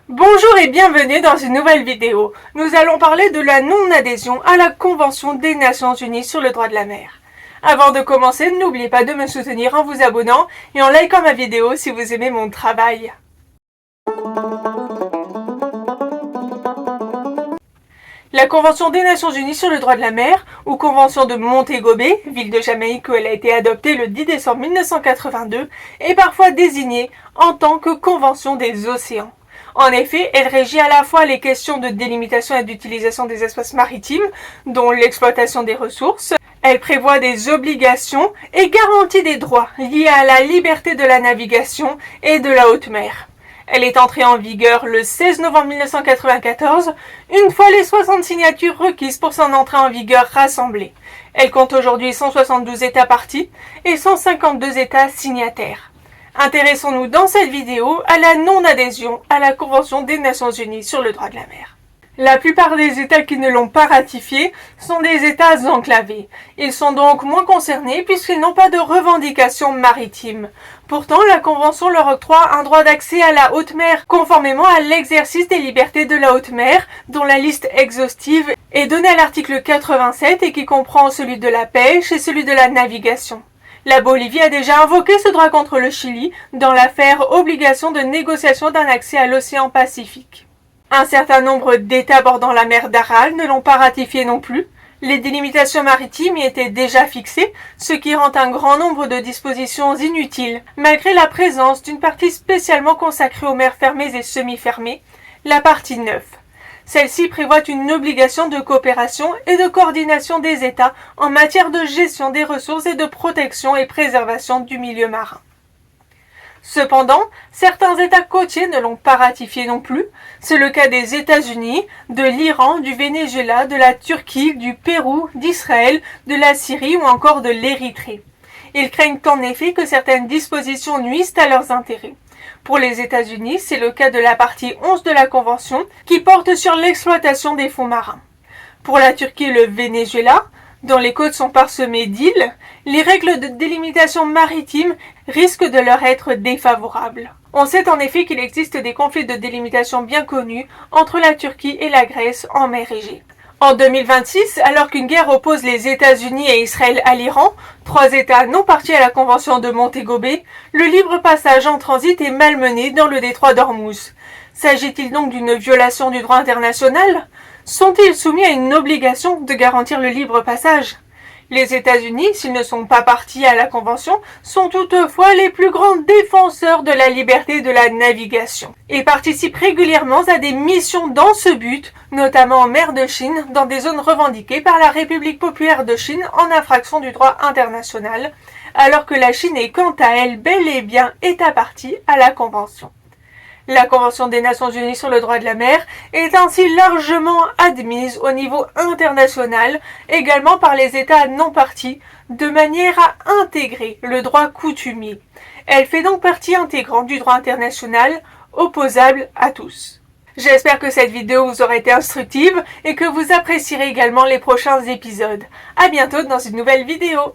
Bonjour et bienvenue dans une nouvelle vidéo. Nous allons parler de la non-adhésion à la Convention des Nations Unies sur le droit de la mer. Avant de commencer, n'oubliez pas de me soutenir en vous abonnant et en likant ma vidéo si vous aimez mon travail. La Convention des Nations Unies sur le droit de la mer, ou Convention de Montego Bay, ville de Jamaïque où elle a été adoptée le 10 décembre 1982, est parfois désignée en tant que Convention des océans. En effet, elle régit à la fois les questions de délimitation et d'utilisation des espaces maritimes, dont l'exploitation des ressources. Elle prévoit des obligations et garantit des droits liés à la liberté de la navigation et de la haute mer. Elle est entrée en vigueur le 16 novembre 1994, une fois les 60 signatures requises pour son entrée en vigueur rassemblées. Elle compte aujourd'hui 172 États parties et 152 États signataires. Intéressons-nous dans cette vidéo à la non-adhésion à la Convention des Nations Unies sur le droit de la mer. La plupart des États qui ne l'ont pas ratifiée sont des États enclavés. Ils sont donc moins concernés puisqu'ils n'ont pas de revendications maritimes. Pourtant, la Convention leur octroie un droit d'accès à la haute mer, conformément à l'exercice des libertés de la haute mer, dont la liste exhaustive est donnée à l'article 87 et qui comprend celui de la pêche et celui de la navigation. La Bolivie a déjà invoqué ce droit contre le Chili dans l'affaire obligation de négociation d'un accès à l'océan Pacifique. Un certain nombre d'États bordant la mer d'Aral ne l'ont pas ratifié non plus. Les délimitations maritimes y étaient déjà fixées, ce qui rend un grand nombre de dispositions inutiles, malgré la présence d'une partie spécialement consacrée aux mers fermées et semi-fermées, la partie 9. Celle-ci prévoit une obligation de coopération et de coordination des États en matière de gestion des ressources et de protection et préservation du milieu marin. Cependant, certains États côtiers ne l'ont pas ratifié non plus. C'est le cas des États-Unis, de l'Iran, du Venezuela, de la Turquie, du Pérou, d'Israël, de la Syrie ou encore de l'Érythrée. Ils craignent en effet que certaines dispositions nuisent à leurs intérêts. Pour les États-Unis, c'est le cas de la partie 11 de la Convention qui porte sur l'exploitation des fonds marins. Pour la Turquie et le Venezuela, dont les côtes sont parsemées d'îles, les règles de délimitation maritime risquent de leur être défavorables. On sait en effet qu'il existe des conflits de délimitation bien connus entre la Turquie et la Grèce en mer Égée. En 2026, alors qu'une guerre oppose les États-Unis et Israël à l'Iran, 3 États non partis à la Convention de Montego Bay, le libre passage en transit est malmené dans le détroit d'Ormuz. S'agit-il donc d'une violation du droit international ? Sont-ils soumis à une obligation de garantir le libre passage ? Les États-Unis, s'ils ne sont pas partis à la Convention, sont toutefois les plus grands défenseurs de la liberté de la navigation et participent régulièrement à des missions dans ce but, notamment en mer de Chine, dans des zones revendiquées par la République populaire de Chine en infraction du droit international, alors que la Chine est quant à elle bel et bien État partie à la Convention. La Convention des Nations Unies sur le droit de la mer est ainsi largement admise au niveau international, également par les États non partis, de manière à intégrer le droit coutumier. Elle fait donc partie intégrante du droit international, opposable à tous. J'espère que cette vidéo vous aura été instructive et que vous apprécierez également les prochains épisodes. À bientôt dans une nouvelle vidéo.